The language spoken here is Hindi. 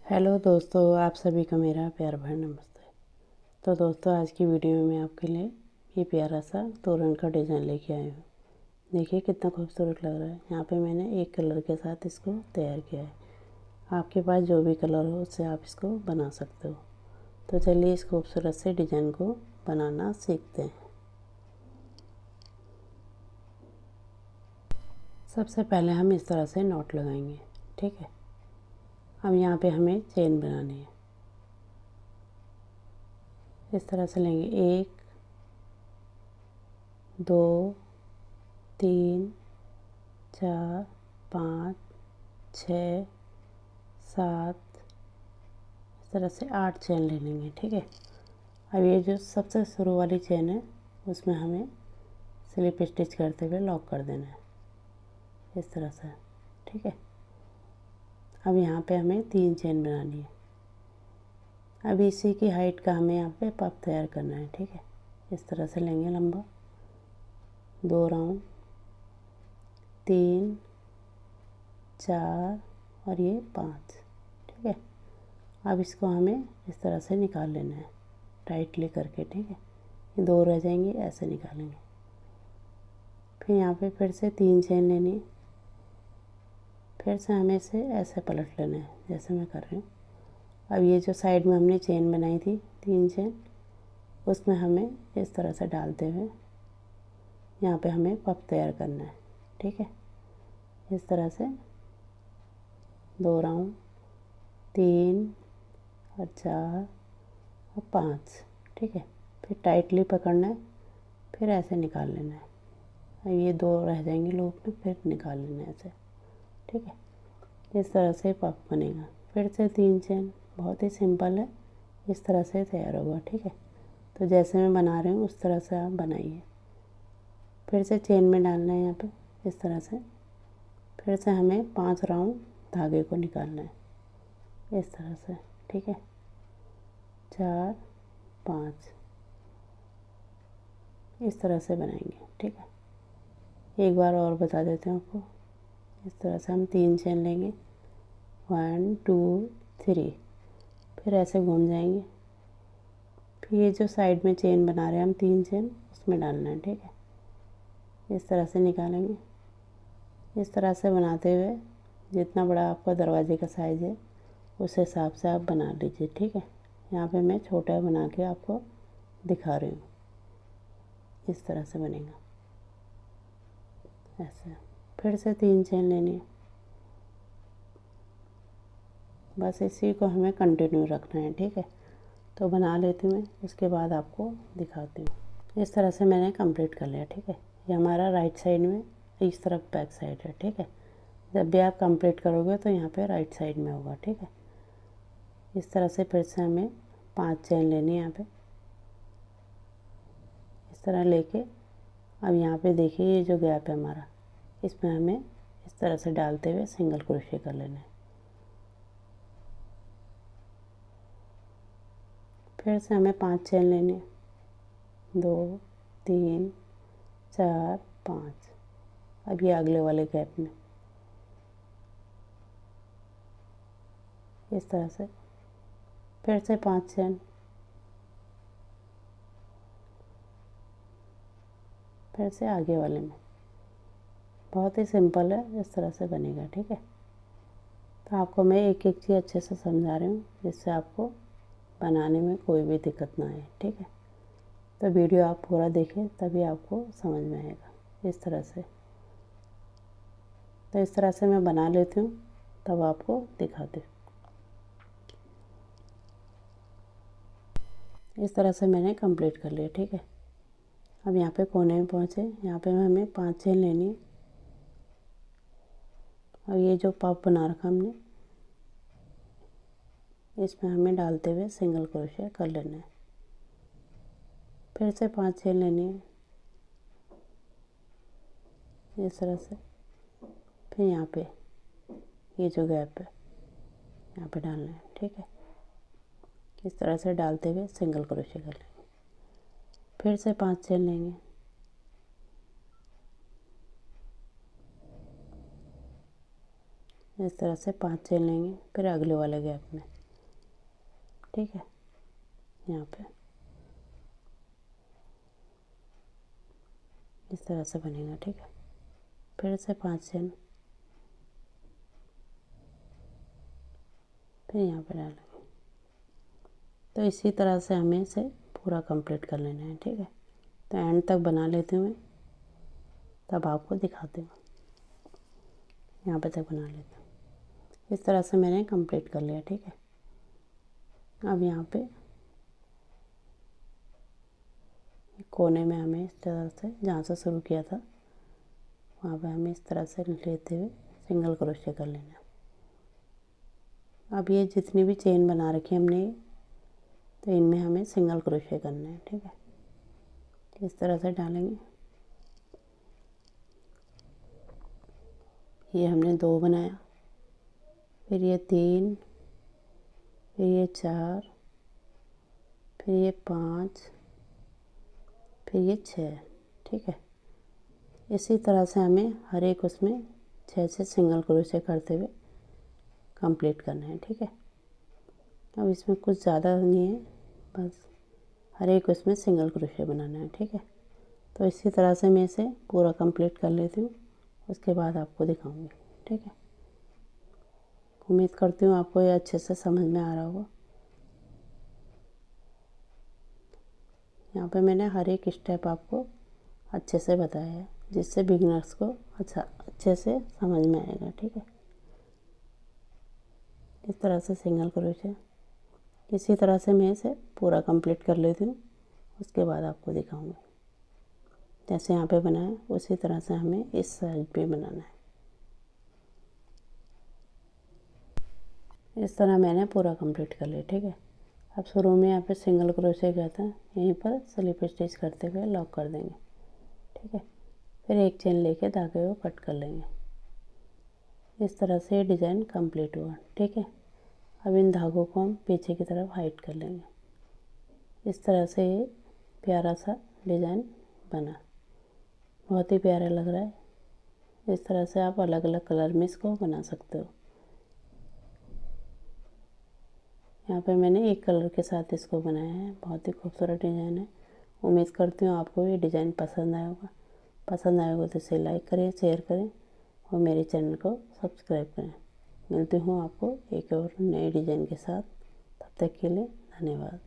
हेलो दोस्तों, आप सभी का मेरा प्यार भरा नमस्ते। तो दोस्तों, आज की वीडियो में मैं आपके लिए ये प्यारा सा तोरण का डिज़ाइन लेके आई हूँ। देखिए कितना खूबसूरत लग रहा है। यहाँ पे मैंने एक कलर के साथ इसको तैयार किया है। आपके पास जो भी कलर हो उससे आप इसको बना सकते हो। तो चलिए इस खूबसूरत से डिज़ाइन को बनाना सीखते हैं। सबसे पहले हम इस तरह से नॉट लगाएंगे, ठीक है। अब यहाँ पे हमें चेन बनानी है। इस तरह से लेंगे 1 2 3 4 5 6 7 इस तरह से 8 चेन ले लेंगे, ठीक है। अब ये जो सबसे शुरू वाली चेन है उसमें हमें स्लिप स्टिच करते हुए लॉक कर देना है इस तरह से, ठीक है। अब यहाँ पे हमें 3 चेन बनानी है। अब इसी की हाइट का हमें यहाँ पे पफ तैयार करना है, ठीक है। इस तरह से लेंगे लंबा 2 राउंड 3 4 और ये 5, ठीक है। अब इसको हमें इस तरह से निकाल लेना है टाइटली करके, ठीक है। ये 2 रह जाएंगे, ऐसे निकालेंगे। फिर यहाँ पे फिर से 3 चेन लेनी है। फिर से हमें इसे ऐसे पलट लेना है जैसे मैं कर रही हूँ। अब ये जो साइड में हमने चेन बनाई थी 3 चेन, उसमें हमें इस तरह से डालते हुए यहाँ पे हमें पफ तैयार करना है, ठीक है। इस तरह से 2 राउंड 3 और 4 और 5, ठीक है। फिर टाइटली पकड़ना है, फिर ऐसे निकाल लेना है। अब ये 2 रह जाएंगे लूप में, फिर निकाल लेना है ऐसे, ठीक है। इस तरह से पफ बनेगा। फिर से 3 चेन, बहुत ही सिंपल है, इस तरह से तैयार होगा, ठीक है। तो जैसे मैं बना रही हूँ उस तरह से आप बनाइए। फिर से चेन में डालना है यहाँ पे इस तरह से। फिर से हमें 5 राउंड धागे को निकालना है इस तरह से, ठीक है। 4 5 इस तरह से बनाएंगे, ठीक है। एक बार और बता देते हैं आपको। इस तरह से हम 3 चेन लेंगे 1 2 3, फिर ऐसे घूम जाएंगे। फिर ये जो साइड में चेन बना रहे हैं हम 3 चेन, उसमें डालना है, ठीक है। इस तरह से निकालेंगे। इस तरह से बनाते हुए जितना बड़ा आपका दरवाजे का साइज़ है उस हिसाब से आप बना लीजिए, ठीक है। यहाँ पे मैं छोटा बना के आपको दिखा रही हूँ। इस तरह से बनेगा ऐसे। फिर से 3 चेन लेनी है। बस इसी को हमें कंटिन्यू रखना है, ठीक है। तो बना लेती हूँ मैं, उसके बाद आपको दिखाती हूँ। इस तरह से मैंने कंप्लीट कर लिया, ठीक है। ये हमारा राइट साइड में, इस तरफ बैक साइड है, ठीक है। जब भी आप कंप्लीट करोगे तो यहाँ पे राइट साइड में होगा, ठीक है। इस तरह से फिर से हमें 5 चेन लेनी है यहाँ पे इस तरह लेके। अब यहाँ पे देखिए ये जो गैप है हमारा, इसमें हमें इस तरह से डालते हुए सिंगल क्रोशे कर लेना है। फिर से हमें 5 चेन लेनी है 2 3 4 5। अब ये अगले वाले गैप में इस तरह से फिर से 5 चेन, फिर से आगे वाले में। बहुत ही सिंपल है, इस तरह से बनेगा, ठीक है। तो आपको मैं एक एक चीज़ अच्छे से समझा रही हूँ जिससे आपको बनाने में कोई भी दिक्कत ना आए, ठीक है। तो वीडियो आप पूरा देखें तभी आपको समझ में आएगा इस तरह से। तो इस तरह से मैं बना लेती हूँ, तब आपको दिखाती हूँ। इस तरह से मैंने कंप्लीट कर लिया, ठीक है। अब यहाँ पे कोने में पहुँचे, यहाँ पे हमें 5 चेन लेनी है। और ये जो पफ बना रखा हमने, इसमें हमें डालते हुए सिंगल क्रोशे कर लेना है। फिर से 5 चेन लेनी है इस तरह से। फिर यहाँ पे ये जो गैप है यहाँ पे डालना है, ठीक है। इस तरह से डालते हुए सिंगल क्रोशे कर लेंगे। फिर से 5 चेन लेंगे। इस तरह से 5 चेन लेंगे, फिर अगले वाले गैप में ठीक है। यहाँ पे इस तरह से बनेगा, ठीक है। फिर से 5 चेन, फिर यहाँ पे डालेंगे। तो इसी तरह से हमें इसे पूरा कंप्लीट कर लेना है, ठीक है। तो एंड तक बना लेती हूँ मैं, तब आपको दिखाती हूँ। यहाँ पे तक बना लेती हूँ। इस तरह से मैंने कंप्लीट कर लिया, ठीक है। अब यहाँ पे कोने में हमें इस तरह से, जहाँ से शुरू किया था वहाँ पे हमें इस तरह से लेते हुए सिंगल क्रोशे कर लेना है। अब ये जितनी भी चेन बना रखी है हमने, तो इनमें हमें सिंगल क्रोशे करना है, ठीक है। इस तरह से डालेंगे। ये हमने 2 बनाया, फिर ये 3, फिर ये 4, फिर ये 5, फिर ये 6, ठीक है। इसी तरह से हमें हर एक उसमें 6 सिंगल क्रोशे करते हुए कंप्लीट करना है, ठीक है। अब इसमें कुछ ज़्यादा नहीं है, बस हर एक उसमें सिंगल क्रोशे बनाना है, ठीक है। तो इसी तरह से मैं इसे पूरा कंप्लीट कर लेती हूँ, उसके बाद आपको दिखाऊंगी, ठीक है। उम्मीद करती हूँ आपको ये अच्छे से समझ में आ रहा होगा। यहाँ पे मैंने हर एक स्टेप आपको अच्छे से बताया है, जिससे बिगिनर्स को अच्छे से समझ में आएगा, ठीक है। इस तरह से सिंगल क्रोशे, इसी तरह से मैं इसे पूरा कंप्लीट कर लेती हूँ, उसके बाद आपको दिखाऊंगी। जैसे यहाँ पे बनाया उसी तरह से हमें इस साइड पे बनाना है। इस तरह मैंने पूरा कंप्लीट कर लिया, ठीक है। अब शुरू में यहाँ पे सिंगल क्रोशे किया था, यहीं पर स्लिप स्टिच करते हुए लॉक कर देंगे, ठीक है। फिर एक चेन लेके धागे को कट कर लेंगे। इस तरह से डिज़ाइन कंप्लीट हुआ, ठीक है। अब इन धागों को हम पीछे की तरफ हाइड कर लेंगे। इस तरह से ये प्यारा सा डिज़ाइन बना, बहुत ही प्यारा लग रहा है। इस तरह से आप अलग अलग कलर में इसको बना सकते हो। यहाँ पे मैंने एक कलर के साथ इसको बनाया है, बहुत ही खूबसूरत डिज़ाइन है। उम्मीद करती हूँ आपको ये डिज़ाइन पसंद आया होगा। पसंद आएगा तो इसे लाइक करें, शेयर करें और मेरे चैनल को सब्सक्राइब करें। मिलती हूँ आपको एक और नए डिज़ाइन के साथ, तब तक के लिए धन्यवाद।